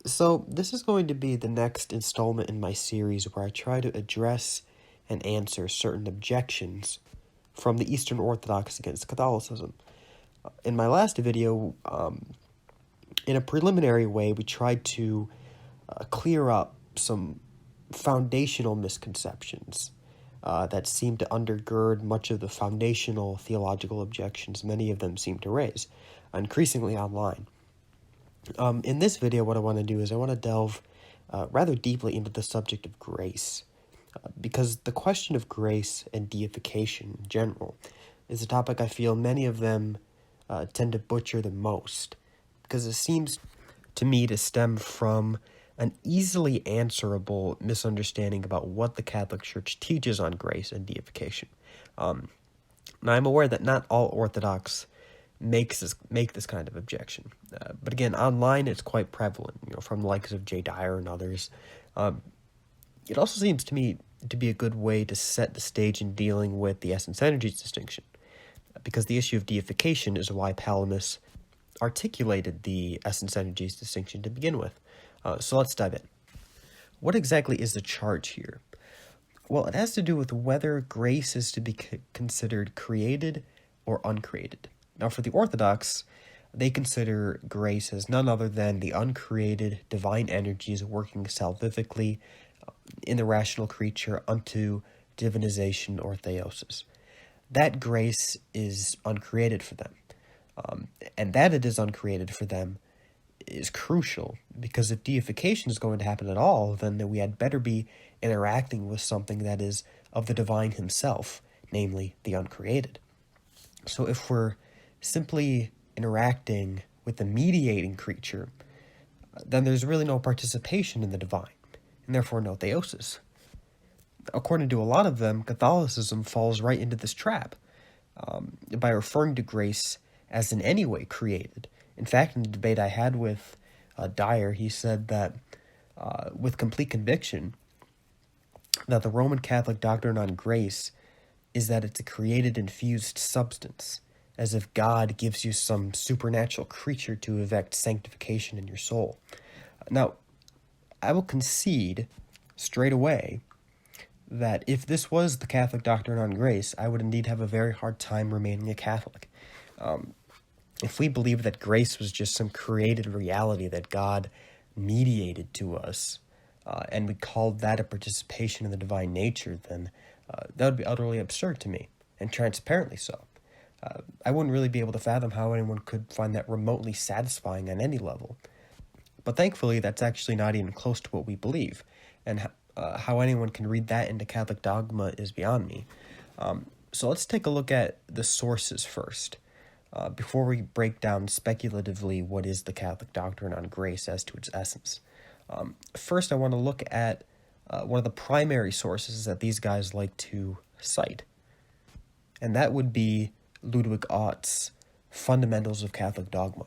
So, this is going to be the next installment in my series where I try to address and answer certain objections from the Eastern Orthodox against Catholicism. In my last video, in a preliminary way, we tried to clear up some foundational misconceptions that seem to undergird much of the foundational theological objections many of them seem to raise, increasingly online. In this video, what I want to do is I want to delve rather deeply into the subject of grace, because the question of grace and deification in general is a topic I feel many of them tend to butcher the most, because it seems to me to stem from an easily answerable misunderstanding about what the Catholic Church teaches on grace and deification. Now, I'm aware that not all Orthodox make this kind of objection. But again, online it's quite prevalent, from the likes of J. Dyer and others. It also seems to me to be a good way to set the stage in dealing with the essence energies distinction, because the issue of deification is why Palamas articulated the essence energies distinction to begin with. So let's dive in. What exactly is the charge here? Well, it has to do with whether grace is to be considered created or uncreated. Now, for the Orthodox, they consider grace as none other than the uncreated divine energies working salvifically in the rational creature unto divinization or theosis. That grace is uncreated for them. And that it is uncreated for them is crucial, because if deification is going to happen at all, then we had better be interacting with something that is of the divine himself, namely the uncreated. So if we're simply interacting with the mediating creature, then there's really no participation in the divine, and therefore no theosis. According to a lot of them, Catholicism falls right into this trap by referring to grace as in any way created. In fact, in the debate I had with Dyer, he said that with complete conviction that the Roman Catholic doctrine on grace is that it's a created infused substance, as if God gives you some supernatural creature to effect sanctification in your soul. Now, I will concede straight away that if this was the Catholic doctrine on grace, I would indeed have a very hard time remaining a Catholic. If we believe that grace was just some created reality that God mediated to us, and we called that a participation in the divine nature, then that would be utterly absurd to me, and transparently so. I wouldn't really be able to fathom how anyone could find that remotely satisfying on any level. But thankfully, that's actually not even close to what we believe, and how anyone can read that into Catholic dogma is beyond me. So let's take a look at the sources first, before we break down speculatively what is the Catholic doctrine on grace as to its essence. First, I want to look at one of the primary sources that these guys like to cite, and that would be Ludwig Ott's Fundamentals of Catholic Dogma.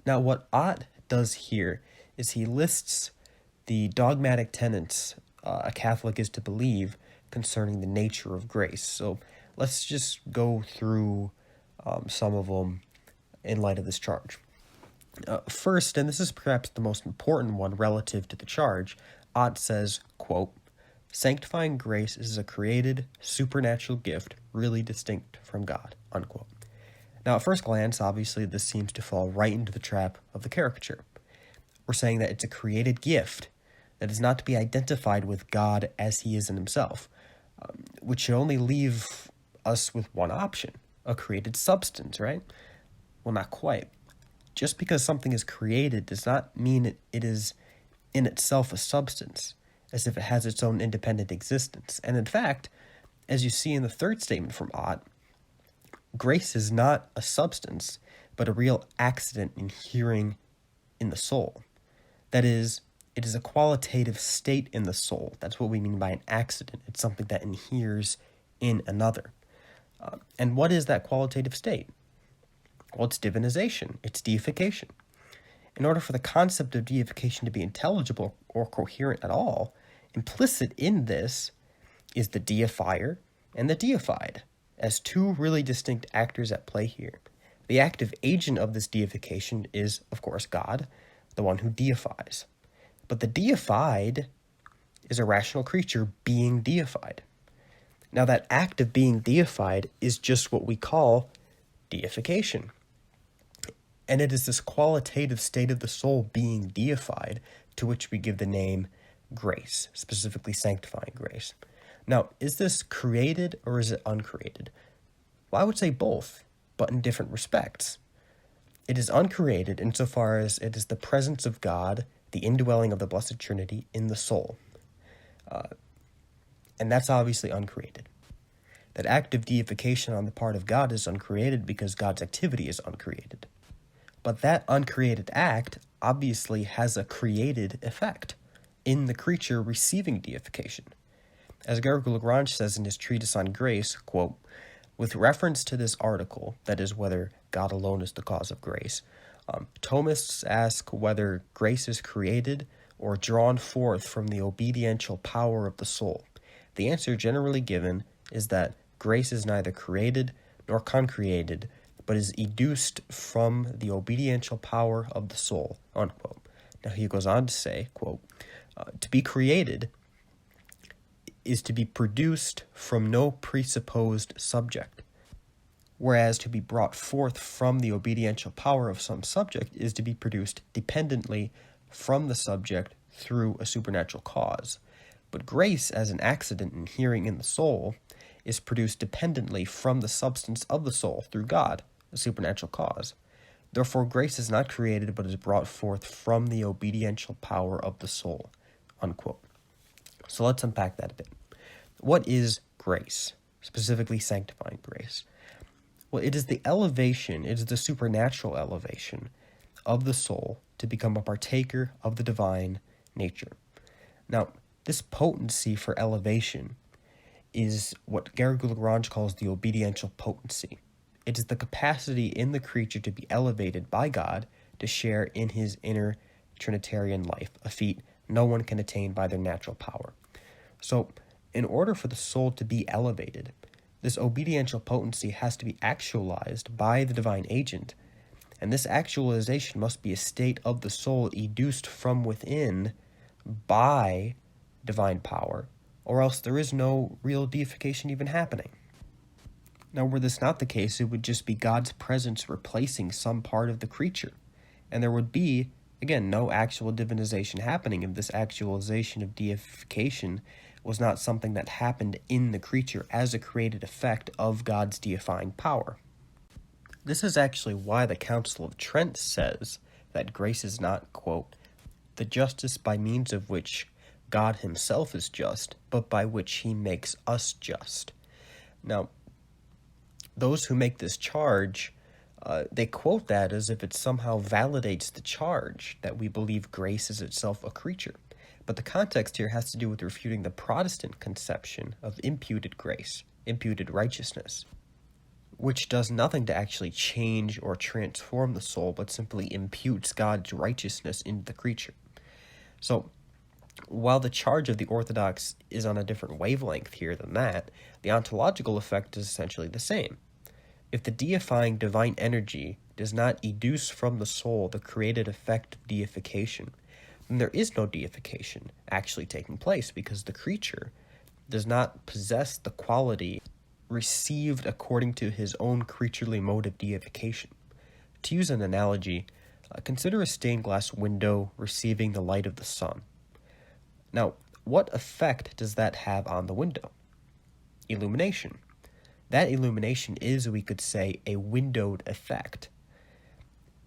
Now, what Ott does here is he lists the dogmatic tenets a Catholic is to believe concerning the nature of grace. So let's just go through some of them in light of this charge. First, and this is perhaps the most important one relative to the charge, Ott says, quote, "Sanctifying grace is a created, supernatural gift really distinct from God," unquote. Now, at first glance, obviously, this seems to fall right into the trap of the caricature. We're saying that it's a created gift that is not to be identified with God as he is in himself, which should only leave us with one option, a created substance, right? Well, not quite. Just because something is created does not mean it is in itself a substance, as if it has its own independent existence. And in fact, as you see in the third statement from Ott, grace is not a substance, but a real accident inhering in the soul. That is, it is a qualitative state in the soul. That's what we mean by an accident. It's something that inheres in another. And what is that qualitative state? Well, it's divinization. It's deification. In order for the concept of deification to be intelligible or coherent at all, implicit in this is the deifier and the deified, as two really distinct actors at play here. The active agent of this deification is, of course, God, the one who deifies. But the deified is a rational creature being deified. Now, that act of being deified is just what we call deification. And it is this qualitative state of the soul being deified to which we give the name grace, specifically sanctifying grace. Now, is this created or is it uncreated? Well, I would say both, but in different respects. It is uncreated insofar as it is the presence of God, the indwelling of the Blessed Trinity in the soul. And that's obviously uncreated. That act of deification on the part of God is uncreated because God's activity is uncreated. But that uncreated act obviously has a created effect in the creature receiving deification. As Garrigou-Lagrange says in his treatise on grace, quote, "With reference to this article, that is, whether God alone is the cause of grace, Thomists ask whether grace is created or drawn forth from the obediential power of the soul. The answer generally given is that grace is neither created nor concreated, but is educed from the obediential power of the soul," unquote. Now he goes on to say, quote, "To be created is to be produced from no presupposed subject, whereas to be brought forth from the obediential power of some subject is to be produced dependently from the subject through a supernatural cause. But grace, as an accident inhering in the soul, is produced dependently from the substance of the soul through God, a supernatural cause. Therefore, grace is not created, but is brought forth from the obediential power of the soul," unquote. So let's unpack that a bit. What is grace, specifically sanctifying grace? Well, it is the elevation, it is the supernatural elevation of the soul to become a partaker of the divine nature. Now, this potency for elevation is what Garrigou-Lagrange calls the obediential potency. It is the capacity in the creature to be elevated by God to share in his inner Trinitarian life, a feat no one can attain by their natural power. So, in order for the soul to be elevated, this obediential potency has to be actualized by the divine agent, and this actualization must be a state of the soul educed from within by divine power, or else there is no real deification even happening. Now, were this not the case, it would just be God's presence replacing some part of the creature, and there would be, again, no actual divinization happening if this actualization of deification was not something that happened in the creature as a created effect of God's deifying power. This is actually why the Council of Trent says that grace is not, quote, "the justice by means of which God himself is just, but by which he makes us just." Now, those who make this charge, they quote that as if it somehow validates the charge that we believe grace is itself a creature. But the context here has to do with refuting the Protestant conception of imputed grace, imputed righteousness, which does nothing to actually change or transform the soul, but simply imputes God's righteousness into the creature. So, while the charge of the Orthodox is on a different wavelength here than that, the ontological effect is essentially the same. If the deifying divine energy does not educe from the soul the created effect of deification, then there is no deification actually taking place, because the creature does not possess the quality received according to his own creaturely mode of deification. To use an analogy, consider a stained glass window receiving the light of the sun. Now, what effect does that have on the window? Illumination. That illumination is, we could say, a windowed effect.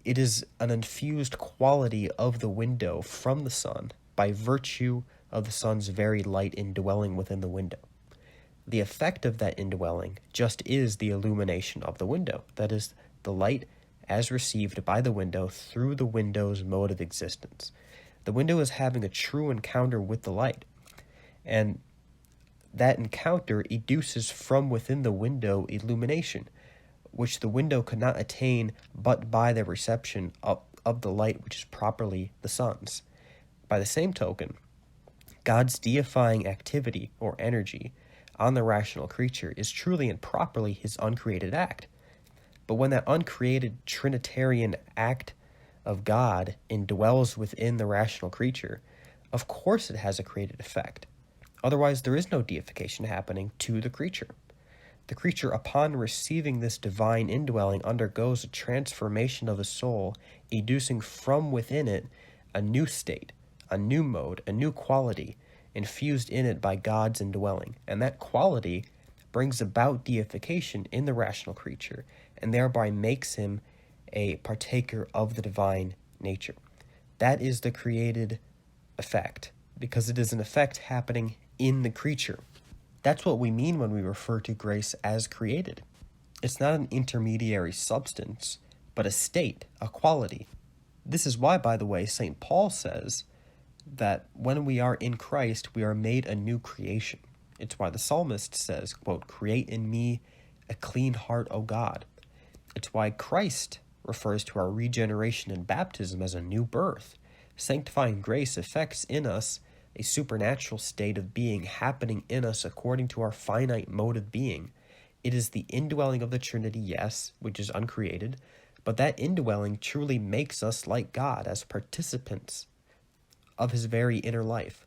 It is an infused quality of the window from the sun by virtue of the sun's very light indwelling within the window. The effect of that indwelling just is the illumination of the window, that is, the light as received by the window through the window's mode of existence. The window is having a true encounter with the light, and that encounter educes from within the window illumination, which the window could not attain but by the reception of the light, which is properly the sun's. By the same token, God's deifying activity or energy on the rational creature is truly and properly his uncreated act. But when that uncreated Trinitarian act of God indwells within the rational creature, of course it has a created effect. Otherwise, there is no deification happening to the creature. The creature, upon receiving this divine indwelling, undergoes a transformation of the soul, educing from within it a new state, a new mode, a new quality, infused in it by God's indwelling. And that quality brings about deification in the rational creature, and thereby makes him a partaker of the divine nature. That is the created effect, because it is an effect happening in the creature. That's what we mean when we refer to grace as created. It's not an intermediary substance, but a state, a quality. This is why, by the way, St. Paul says that when we are in Christ, we are made a new creation. It's why the psalmist says, quote, "Create in me a clean heart, O God." It's why Christ refers to our regeneration and baptism as a new birth. Sanctifying grace effects in us a supernatural state of being happening in us according to our finite mode of being. It is the indwelling of the Trinity, yes, which is uncreated, but that indwelling truly makes us like God as participants of his very inner life.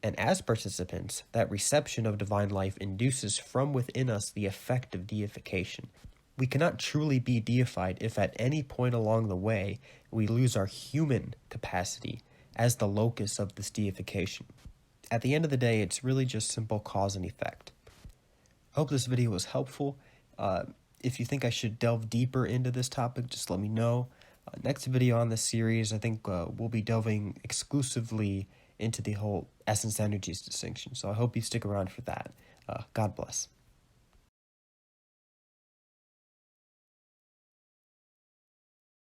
And as participants, that reception of divine life induces from within us the effect of deification. We cannot truly be deified if at any point along the way we lose our human capacity as the locus of this deification. At the end of the day, it's really just simple cause and effect. I hope this video was helpful. If you think I should delve deeper into this topic, just let me know. Next video on this series, I think we'll be delving exclusively into the whole essence energies distinction. So I hope you stick around for that. God bless.